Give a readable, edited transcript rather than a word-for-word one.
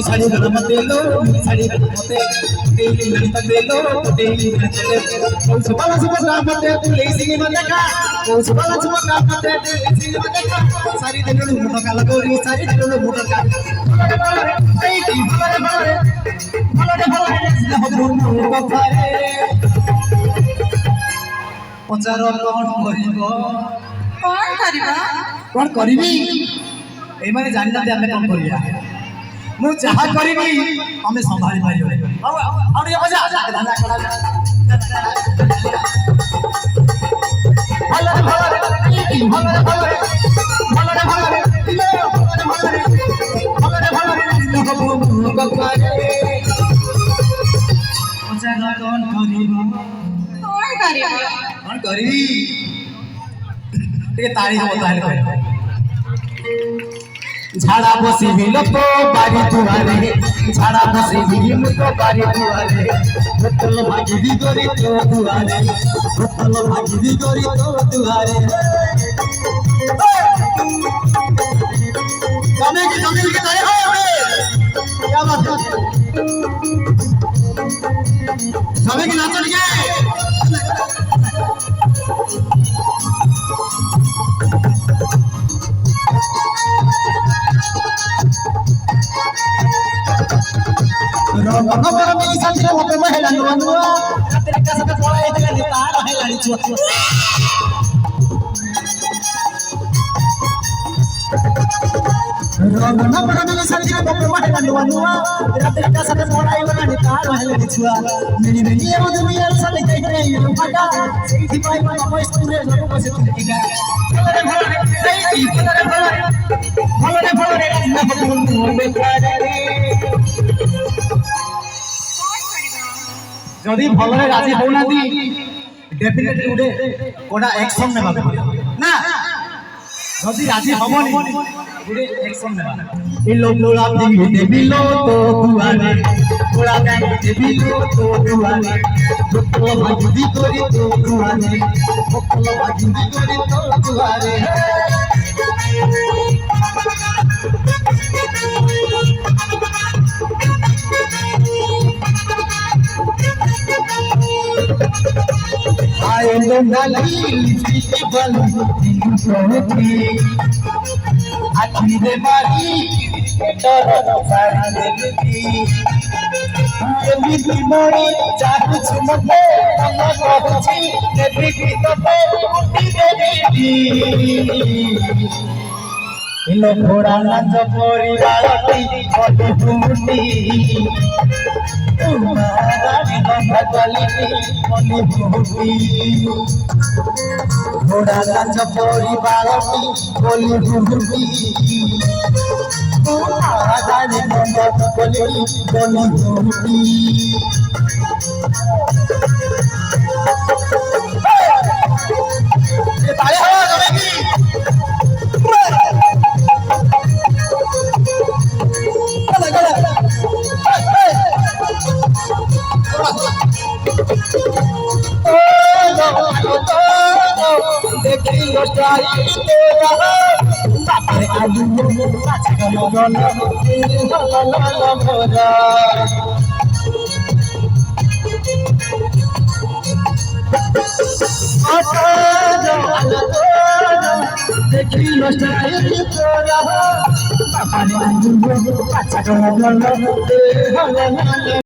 साड़ी मते लो साड़ी मते तेरी नंत दे लो तेरी नंत दे कौन सुबह सुबह मते तू ले सिंह मते का कौन सुबह सुबह मते तू ले सिंह मते का सारी दिन लो मुंडा काला गोरी सारी दिन लो मुंडा का तेरी भले हो बखारे पचार कौन करिबी ए माने जानना दे हमें कौन करिया मु चाहा करिबी हमें संभाली पारियो और ये बजा धंधा करा भले कौन करिबी तारीख बता झाड़ा बसी मिल तो बारी दुआरे झाड़ा बसी मिल तो बारी दुआरे बोतल भागी दी गोरी तो दुआरे बोतल भागी दी गोरी तो दुआरे समय की तारीख है क्या बात है समय की नाचन क्या नंबर में संजय होके महिला नुआ तेरे का सब बोला है तेरे नितार है लाड़ी छुआ नंबर में संजय होके महिला नुआ तेरे का सब बोला है तेरे नितार है लाड़ी छुआ मेरी मेरी वो दुनिया साले कह रहे हैं फटा सीधी भाई मां को स्कूल में लोगों से तुमका भले ना बोल बेचारे जदि भलरे राजी होना दी डेफिनेटली उडे कोडा एक्शन नेबा ना जदि राजी होबनी उडे एक्शन नेबा इ लोग लोला देबी लो तो दुआरे कोडा बैंक देबी लो तो दुआरे बोतल भागी गोरी तो दुआरे बोतल भागी गोरी तो दुआरे I don't believe people in Aki de mari toro sari de Ebi mori jaru chumate amma kochi debi to pe uti debi ilo phora nac poribarati oti bumuti Marani bhagali moni bumuti phora nac poribarati boli bumuti Marani bhagali moni bumuti देखिलो style तेरा बापरे आलू पाछा गलो गलो मोरा देखिलो style तेरा बापरे आलू पाछा गलो गलो